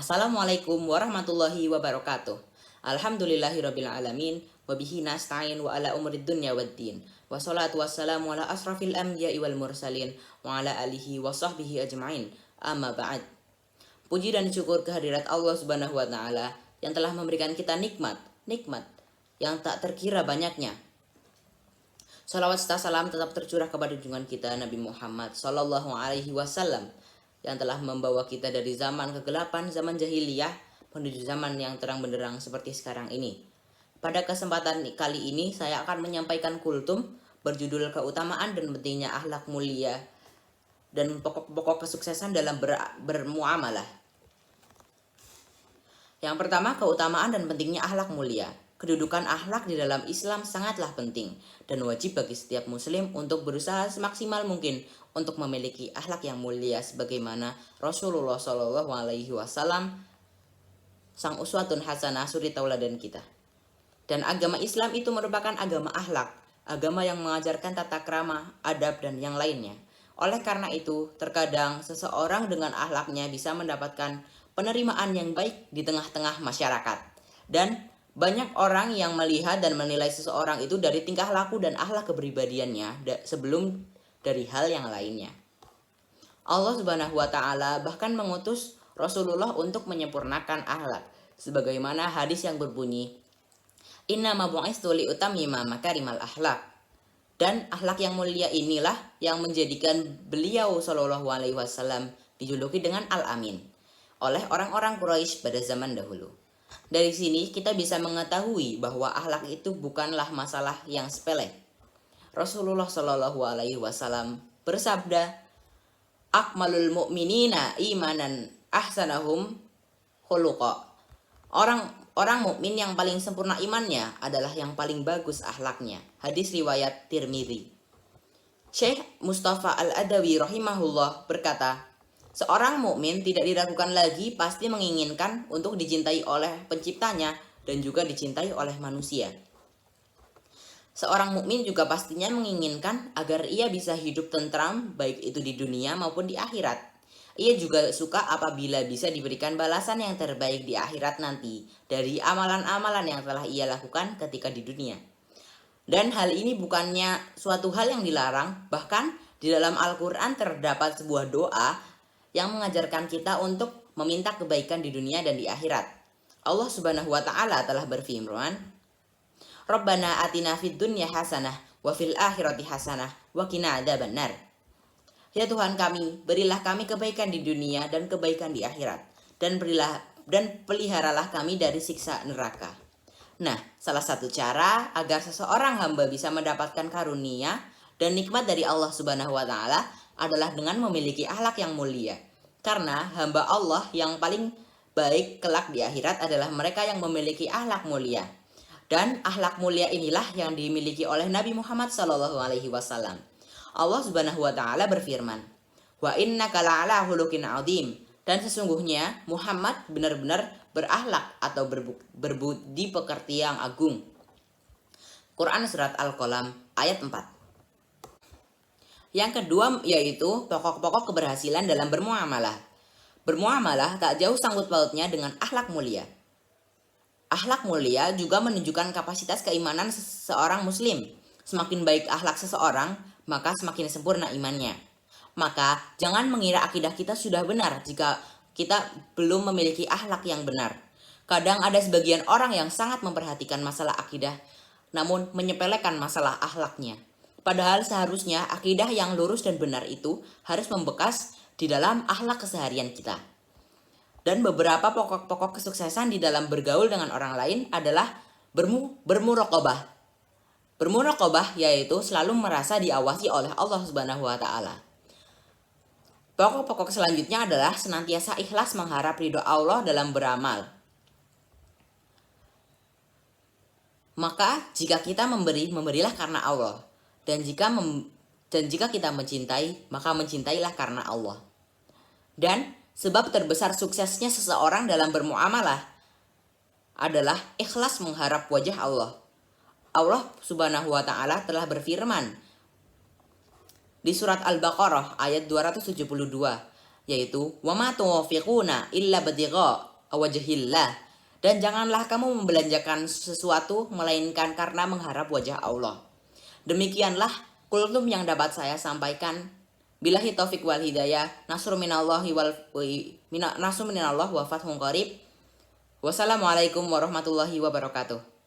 Assalamualaikum warahmatullahi wabarakatuh. Alhamdulillahirabbil alamin wa bihi nasta'in wa ala umurid dunya waddin. Wassalatu wassalamu ala asrafil anbiya'i wal mursalin wa ala alihi wa sahbihi ajma'in. Amma ba'd. Puji dan syukur kehadirat Allah Subhanahu wa taala yang telah memberikan kita nikmat yang tak terkira banyaknya. Salawat serta salam tetap tercurah kepada junjungan kita Nabi Muhammad sallallahu alaihi wasallam yang telah membawa kita dari zaman kegelapan, zaman jahiliyah menuju zaman yang terang benderang seperti sekarang ini. Pada kesempatan kali ini saya akan menyampaikan kultum berjudul keutamaan dan pentingnya akhlak mulia dan pokok-pokok kesuksesan dalam bermuamalah. Yang pertama, keutamaan dan pentingnya akhlak mulia. Kedudukan akhlak di dalam Islam sangatlah penting dan wajib bagi setiap muslim untuk berusaha semaksimal mungkin untuk memiliki akhlak yang mulia sebagaimana Rasulullah Shallallahu alaihi wasallam sang uswatun hasanah, suri tauladan kita. Dan agama Islam itu merupakan agama akhlak, agama yang mengajarkan tata krama, adab dan yang lainnya. Oleh karena itu, terkadang seseorang dengan akhlaknya bisa mendapatkan penerimaan yang baik di tengah-tengah masyarakat. Dan banyak orang yang melihat dan menilai seseorang itu dari tingkah laku dan akhlak kepribadiannya sebelum dari hal yang lainnya. Allah Subhanahu wa taala bahkan mengutus Rasulullah untuk menyempurnakan akhlak sebagaimana hadis yang berbunyi, "Innama bu'istu liutammima makarimal akhlak." Dan akhlak yang mulia inilah yang menjadikan beliau Shallallahu alaihi wasallam dijuluki dengan Al-Amin oleh orang-orang Quraisy pada zaman dahulu. Dari sini kita bisa mengetahui bahwa akhlak itu bukanlah masalah yang sepele. Rasulullah Shallallahu alaihi wasallam bersabda, "Akmalul mu'minina imanan ahsanahum khuluqa." Orang mukmin yang paling sempurna imannya adalah yang paling bagus akhlaknya. Hadis riwayat Tirmidzi. Syekh Mustafa Al-Adawi rahimahullah berkata, seorang mukmin tidak diragukan lagi pasti menginginkan untuk dicintai oleh penciptanya dan juga dicintai oleh manusia. Seorang mukmin juga pastinya menginginkan agar ia bisa hidup tentram baik itu di dunia maupun di akhirat. Ia juga suka apabila bisa diberikan balasan yang terbaik di akhirat nanti dari amalan-amalan yang telah ia lakukan ketika di dunia. Dan hal ini bukannya suatu hal yang dilarang, bahkan di dalam Al-Quran terdapat sebuah doa yang mengajarkan kita untuk meminta kebaikan di dunia dan di akhirat. Allah Subhanahu wa taala telah berfirman, "Rabbana atina fid dunya hasanah wa fil akhirati hasanah wa qina adzabannar." Ya Tuhan kami, berilah kami kebaikan di dunia dan kebaikan di akhirat, dan peliharalah kami dari siksa neraka. Nah, salah satu cara agar seseorang hamba bisa mendapatkan karunia dan nikmat dari Allah Subhanahu wa taala adalah dengan memiliki akhlak yang mulia. Karena hamba Allah yang paling baik kelak di akhirat adalah mereka yang memiliki akhlak mulia. Dan akhlak mulia inilah yang dimiliki oleh Nabi Muhammad sallallahu alaihi wasallam. Allah Subhanahu wa taala berfirman, "Wa innaka la'ala khuluqin 'adzim." Dan sesungguhnya Muhammad benar-benar berakhlak atau berbudi pekerti yang agung. Quran surat Al-Qalam ayat 4. Yang kedua yaitu pokok-pokok keberhasilan dalam bermuamalah. Bermuamalah tak jauh sangkut pautnya dengan akhlak mulia. Akhlak mulia juga menunjukkan kapasitas keimanan seorang muslim. Semakin baik akhlak seseorang, maka semakin sempurna imannya. Maka jangan mengira akidah kita sudah benar jika kita belum memiliki akhlak yang benar. Kadang ada sebagian orang yang sangat memperhatikan masalah akidah, namun menyepelekan masalah akhlaknya. Padahal seharusnya akidah yang lurus dan benar itu harus membekas di dalam akhlak keseharian kita. Dan beberapa pokok-pokok kesuksesan di dalam bergaul dengan orang lain adalah bermuraqabah. Bermuraqabah yaitu selalu merasa diawasi oleh Allah Subhanahu wa taala. Pokok-pokok selanjutnya adalah senantiasa ikhlas mengharap ridho Allah dalam beramal. Maka jika kita memberilah karena Allah. Dan jika kita mencintai, maka mencintailah karena Allah. Dan sebab terbesar suksesnya seseorang dalam bermuamalah adalah ikhlas mengharap wajah Allah. Allah Subhanahu wa taala telah berfirman di surat Al-Baqarah ayat 272, yaitu wa ma tuwafiquna illa batigha wajhillah, dan janganlah kamu membelanjakan sesuatu melainkan karena mengharap wajah Allah. Demikianlah kultum yang dapat saya sampaikan. Billahi taufik wal hidayah. Nasrun minallahi wa fathun qarib. Wassalamualaikum warahmatullahi wabarakatuh.